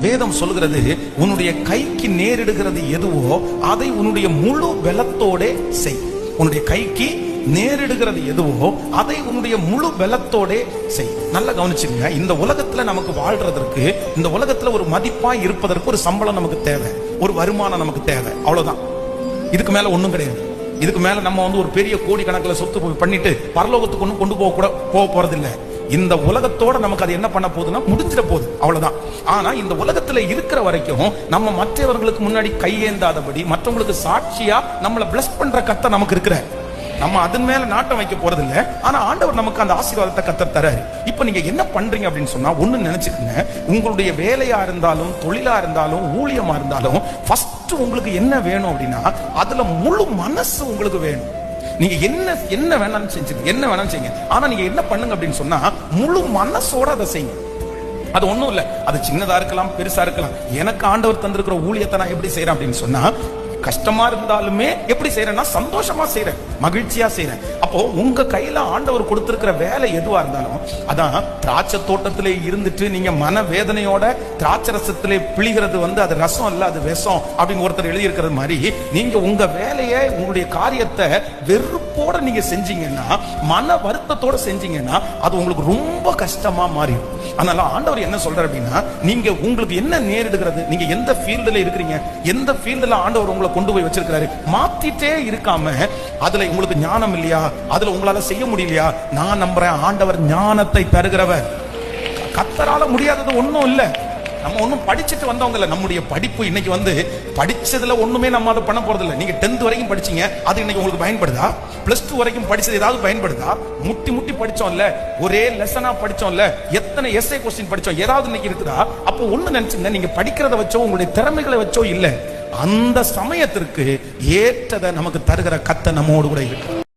வேதம் சொல்கிறது, உன்னுடைய கைக்கு நேரிடுகிறது எதுவோ அதை உன்னுடைய முழு பலத்தோட செய். உன்னுடைய கைக்கு நேரிடுகிறது எதுவோ அதை உன்னுடைய முழு பலத்தோட செய். நல்லா கவனிச்சுங்க, இந்த உலகத்துல நமக்கு வாழ்றதற்கு, இந்த உலகத்துல ஒரு மதிப்பாய் இருப்பதற்கு ஒரு சம்பளம் நமக்கு தேவை, ஒரு வருமானம் நமக்கு தேவை, அவ்வளவுதான். இதுக்கு மேல ஒண்ணும் கிடையாது. இதுக்கு மேல நம்ம ஒரு பெரிய கோடி கணக்கில் சொத்து பண்ணிட்டு பரலோகத்துக்கு ஒன்றும் கொண்டு போக போறதில்லை. இந்த உலகத்தோட நமக்கு அது என்ன பண்ண போகுதுன்னா முடிஞ்சிட போகுது, அவ்வளவுதான். ஆனா இந்த உலகத்துல இருக்கிற வரைக்கும் நம்ம மற்றவர்களுக்கு முன்னாடி கையேந்தாதபடி, மற்றவங்களுக்கு சாட்சியா நம்மளை பிளஸ் பண்ற கர்த்தர் நமக்கு இருக்கிற, நம்ம அதன் மேல நாட்டம் வைக்க போறது இல்ல. ஆனா ஆண்டவர் நமக்கு அந்த ஆசீர்வாதத்தை கர்த்தர் தராரு. இப்ப நீங்க என்ன பண்றீங்க அப்படின்னு சொன்னா, ஒண்ணு நினைச்சுக்கங்க, உங்களுடைய வேலையா இருந்தாலும், தொழிலா இருந்தாலும், ஊழியமா இருந்தாலும், ஃபர்ஸ்ட் உங்களுக்கு என்ன வேணும் அப்படின்னா, அதுல முழு மனசு உங்களுக்கு வேணும். நீங்க என்ன வேணாலும் செஞ்சுங்க, என்ன வேணாலும் செய்யுங்க. ஆனா நீங்க என்ன பண்ணுங்க அப்படின்னு சொன்னா, முழு மனசோட அதை செய்யுங்க. அது ஒண்ணும் இல்ல, அது சின்னதா இருக்கலாம், பெருசா இருக்கலாம். எனக்கு ஆண்டவர் தந்திருக்கிற ஊழியத்தை நான் எப்படி செய்யறேன் அப்படின்னு சொன்னா, கஷ்டமா இருந்தாலுமே எப்படி செய்யறேன்னா சந்தோஷமா செய்யறேன், மகிழ்ச்சியா செய்யறேன். அப்போ உங்க கையில ஆண்டவர் கொடுத்திருக்கிற வேலை எதுவா இருந்தாலும், அதான் திராட்சை தோட்டத்திலே இருந்துட்டு நீங்க மன வேதனையோட திராட்சை ரசத்திலே பிழிகிறது அது ரசம் இல்ல, அது விஷம் அப்படின்னு ஒருத்தர் எழுதி இருக்கிறது மாதிரி, நீங்க உங்க வேலையை, உங்களுடைய காரியத்தை வெறுப்போட நீங்க செஞ்சீங்கன்னா, மன வருத்தத்தோட செஞ்சீங்கன்னா, அது உங்களுக்கு ரொம்ப கஷ்டமா மாறிடும். அதனால ஆண்டவர் என்ன சொல்றாரு அப்படின்னா, நீங்க உங்களுக்கு என்ன நேரிடுகிறது, நீங்க எந்த ஃபீல்டுல இருக்கிறீங்க, எந்த ஃபீல்டுல ஆண்டவர் உங்களை கொண்டு போய் வச்சிருக்கிறாரு, மாத்திட்டே இருக்காம, அதுல உங்களுக்கு ஞானம் இல்லையா, அதுல உங்களால செய்ய முடியலையா, நான் நம்புறேன் ஆண்டவர் ஞானத்தை தருகிறவர். கர்த்தரால முடியாதது ஒண்ணும் இல்ல. நம்ம ஒன்னும் படிச்சுட்டு வந்தவங்க இல்ல. நம்முடைய படிப்பு இன்னைக்கு படிச்சதுல ஒண்ணுமே நம்ம அதை பண்ண போறது இல்ல. நீங்க 10th வரைக்கும் படிச்சீங்க, அது இன்னைக்கு உங்களுக்கு பயன்படுதா? +2 வரைக்கும் படிச்சது ஏதாவது பயன்படுதா? முட்டி படிச்சோம்ல, ஒரே லெசனா படிச்சோம்ல, எத்தனை எஸ்ஏ கொஸ்டின் படிச்சோம், ஏதாவது இன்னைக்கு இருக்குதா? அப்போ ஒண்ணு நினைச்சுங்க, நீங்க படிக்கிறத வச்சோ உங்களுடைய திறமைகளை வச்சோ இல்ல, அந்த சமயத்திற்கு ஏற்றதை நமக்கு தருகிற கர்த்தர் நம்மோடு கூட இருக்கு.